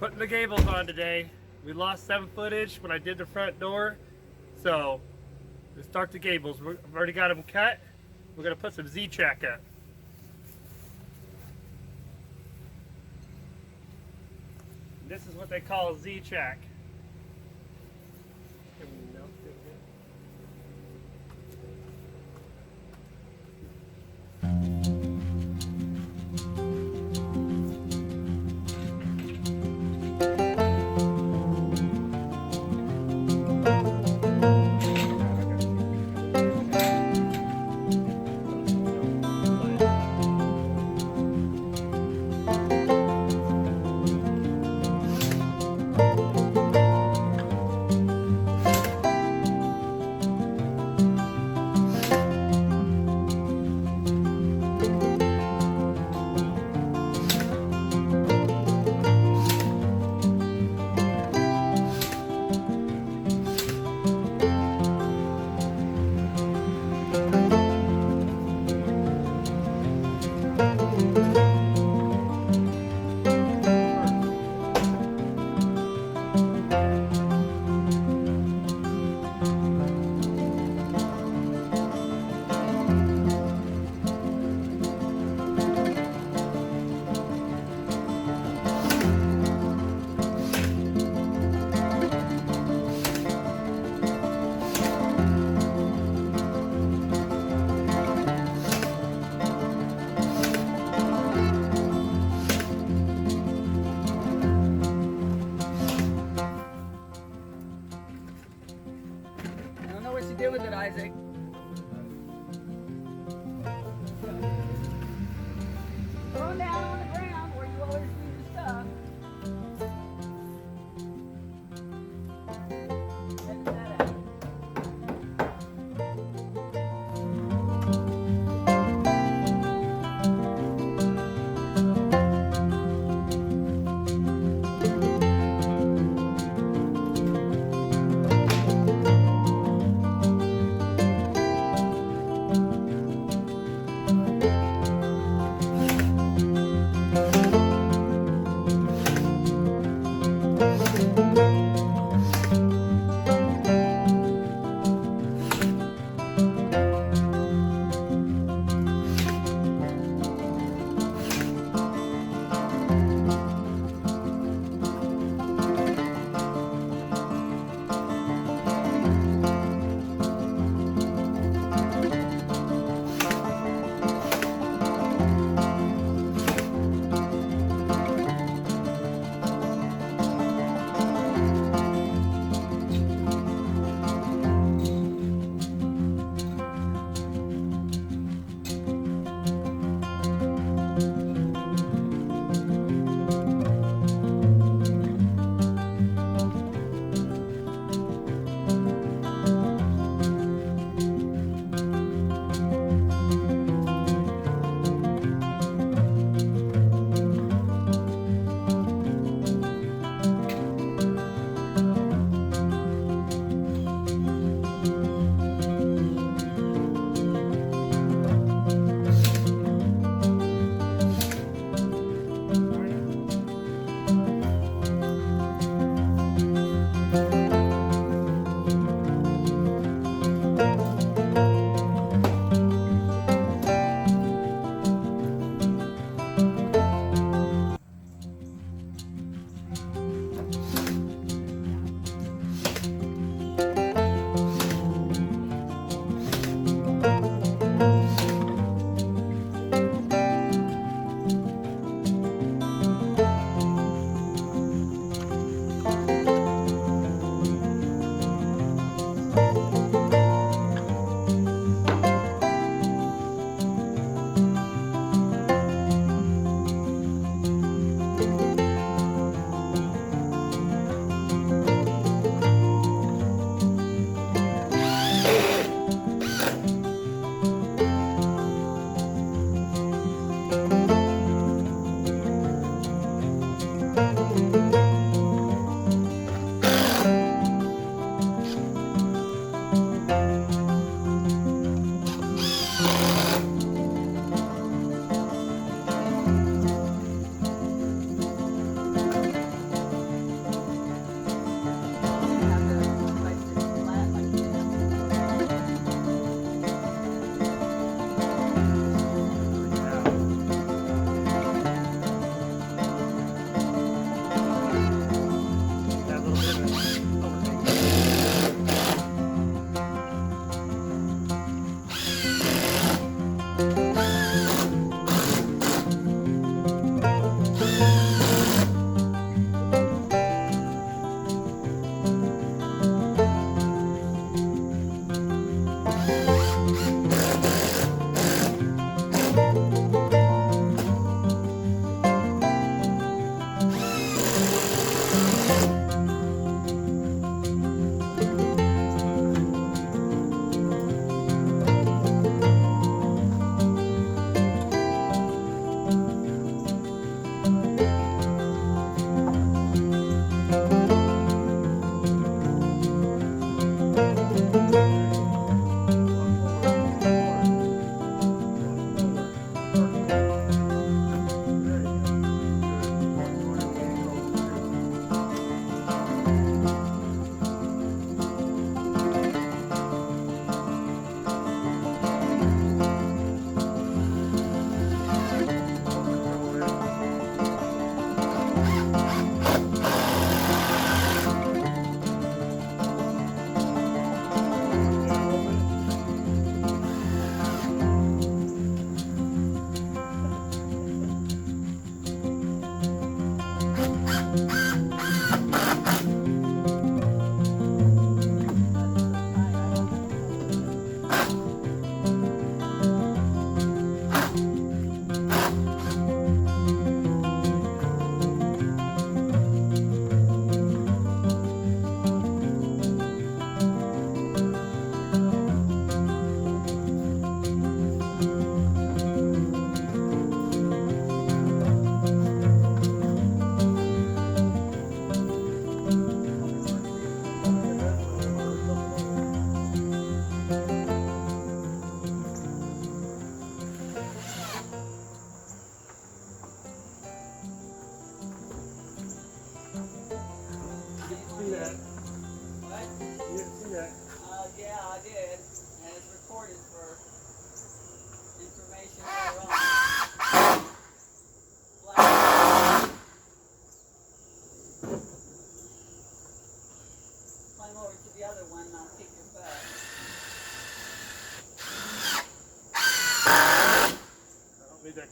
Putting the gables on today. We lost 7 footage when I did the front door, so let's start the gables. I've already got them cut. We're going to put some Z-track up. This is what they call Z-track.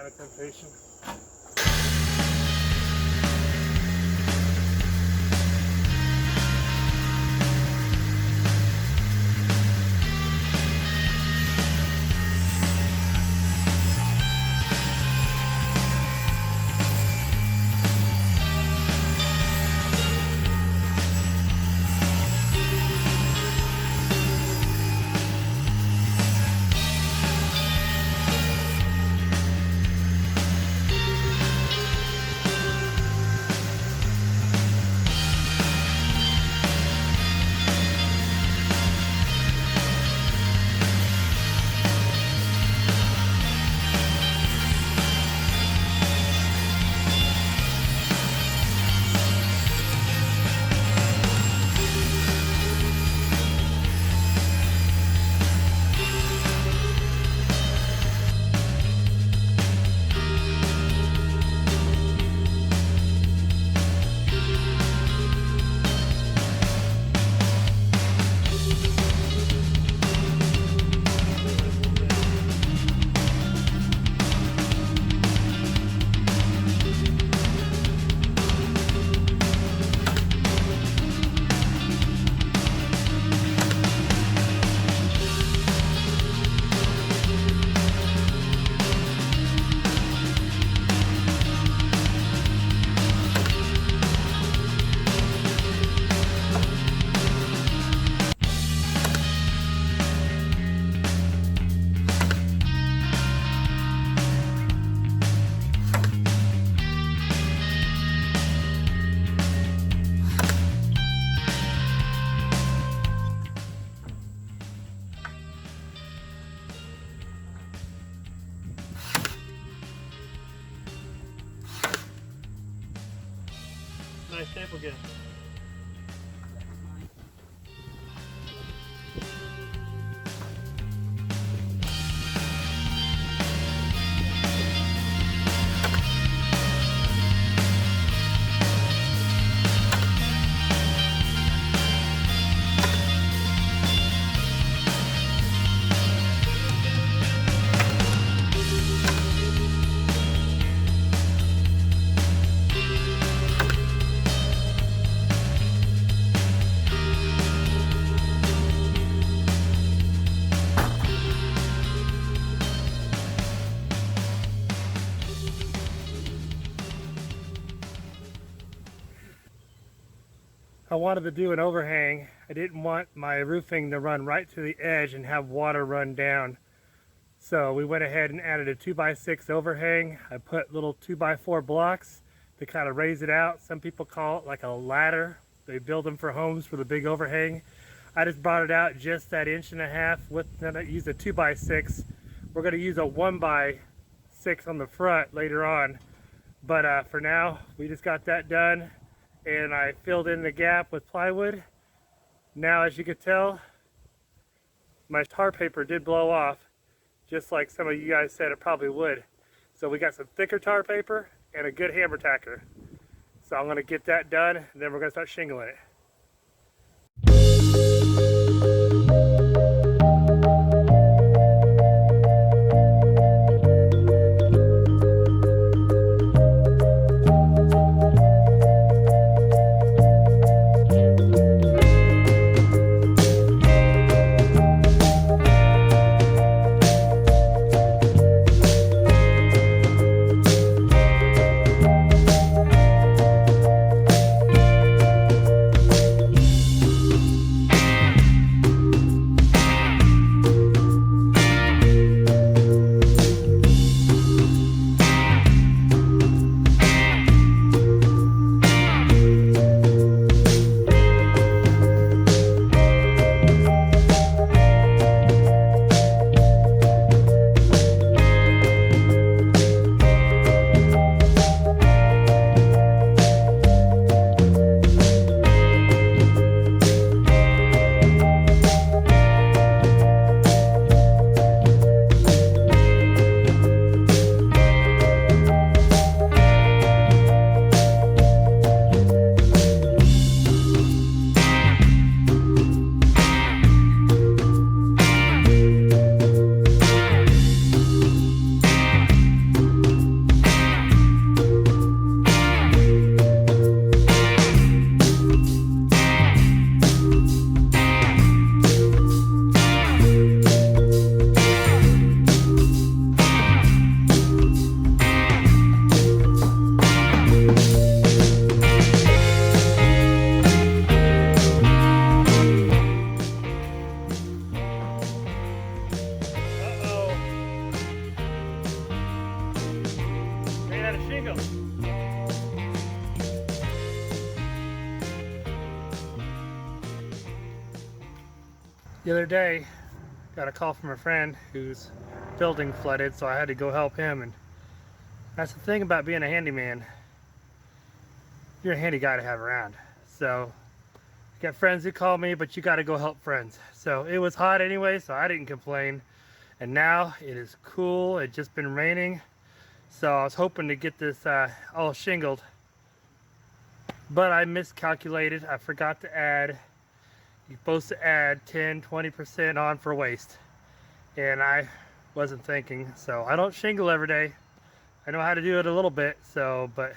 kind of temptation. Nice staple again. I wanted to do an overhang. I didn't want my roofing to run right to the edge and have water run down. So we went ahead and added a 2x6 overhang. I put little 2x4 blocks to kind of raise it out. Some people call it like a ladder. They build them for homes for the big overhang. I just brought it out just that 1.5 inches with, then I used a 2x6. We're going to use a 1x6 on the front later on. But for now, we just got that done. And I filled in the gap with plywood. Now, as you can tell, my tar paper did blow off, just like some of you guys said it probably would. So we got some thicker tar paper and a good hammer tacker. So I'm gonna get that done, and then we're gonna start shingling it. shingles. The other day, got a call from a friend whose building flooded, so I had to go help him. And that's the thing about being a handyman. You're a handy guy to have around. So, you got friends who call me, but you got to go help friends. So it was hot anyway, so I didn't complain. And now it is cool. It's just been raining, so I was hoping to get this all shingled, but I miscalculated. I forgot to add. You're supposed to add 10-20% on for waste, and I wasn't thinking. So I don't shingle every day. I know how to do it a little bit. So, but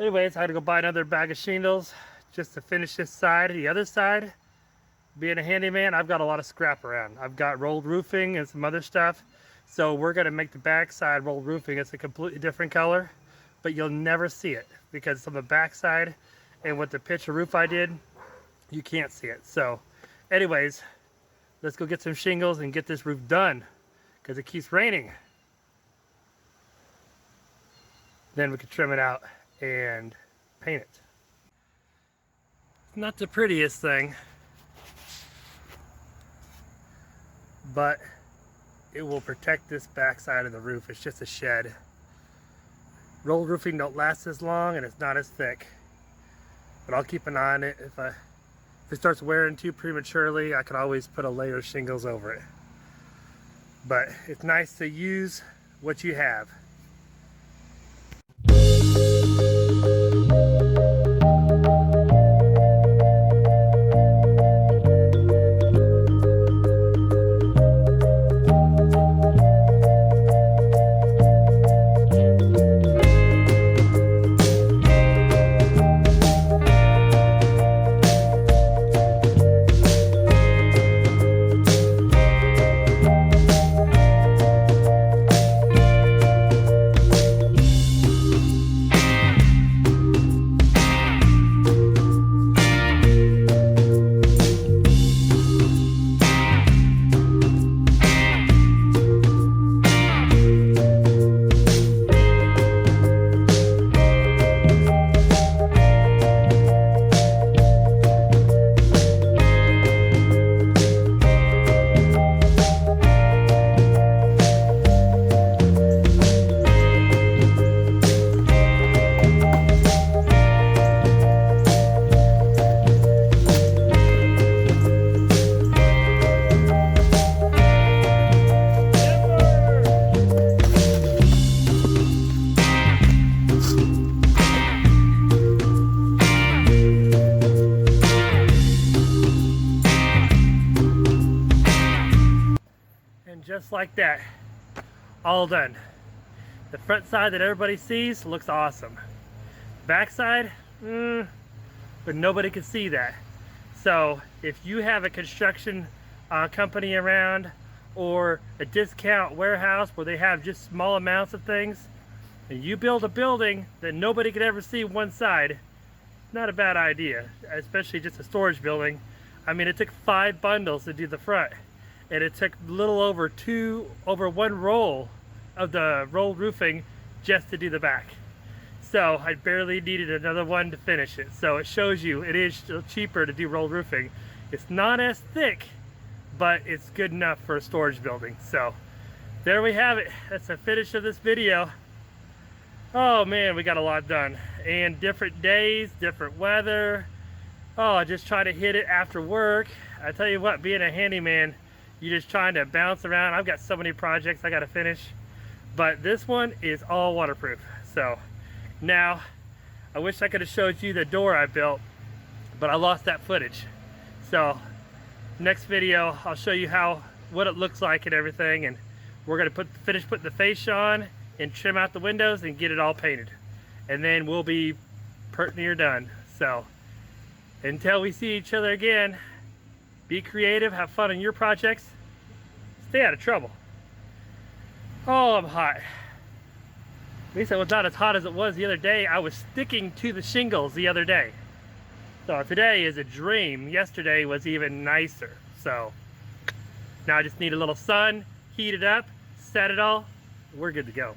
anyways, I had to go buy another bag of shingles just to finish this side. The other side, being a handyman, I've got a lot of scrap around. I've got rolled roofing and some other stuff. So we're gonna make the back side rolled roofing. It's a completely different color, but you'll never see it because it's on the back side, and with the picture roof I did, you can't see it. So anyways, let's go get some shingles and get this roof done because it keeps raining. Then we can trim it out and paint it. It's not the prettiest thing, but it will protect this back side of the roof. It's just a shed. Rolled roofing don't last as long and it's not as thick, but I'll keep an eye on it. If it starts wearing too prematurely, I can always put a layer of shingles over it. But it's nice to use what you have. Just like that, all done. The front side that everybody sees looks awesome. Back side, but nobody can see that. So if you have a construction company around, or a discount warehouse where they have just small amounts of things, and you build a building that nobody could ever see one side, not a bad idea, especially just a storage building. I mean, it took 5 bundles to do the front. And it took a little over one roll of the rolled roofing just to do the back. So I barely needed another one to finish it. So it shows you it is still cheaper to do rolled roofing. It's not as thick, but it's good enough for a storage building. So there we have it. That's the finish of this video. Oh man, we got a lot done. And different days, different weather. Oh, just try to hit it after work. I tell you what, being a handyman, you're just trying to bounce around. I've got so many projects I got to finish, but this one is all waterproof. So now I wish I could have showed you the door I built, but I lost that footage. So next video I'll show you what it looks like and everything, and we're gonna finish putting the fascia on and trim out the windows and get it all painted, and then we'll be pert near done. So until we see each other again, be creative, have fun on your projects, stay out of trouble. Oh, I'm hot. At least it was not as hot as it was the other day. I was sticking to the shingles the other day. So today is a dream. Yesterday was even nicer. So now I just need a little sun, heat it up, set it all. We're good to go.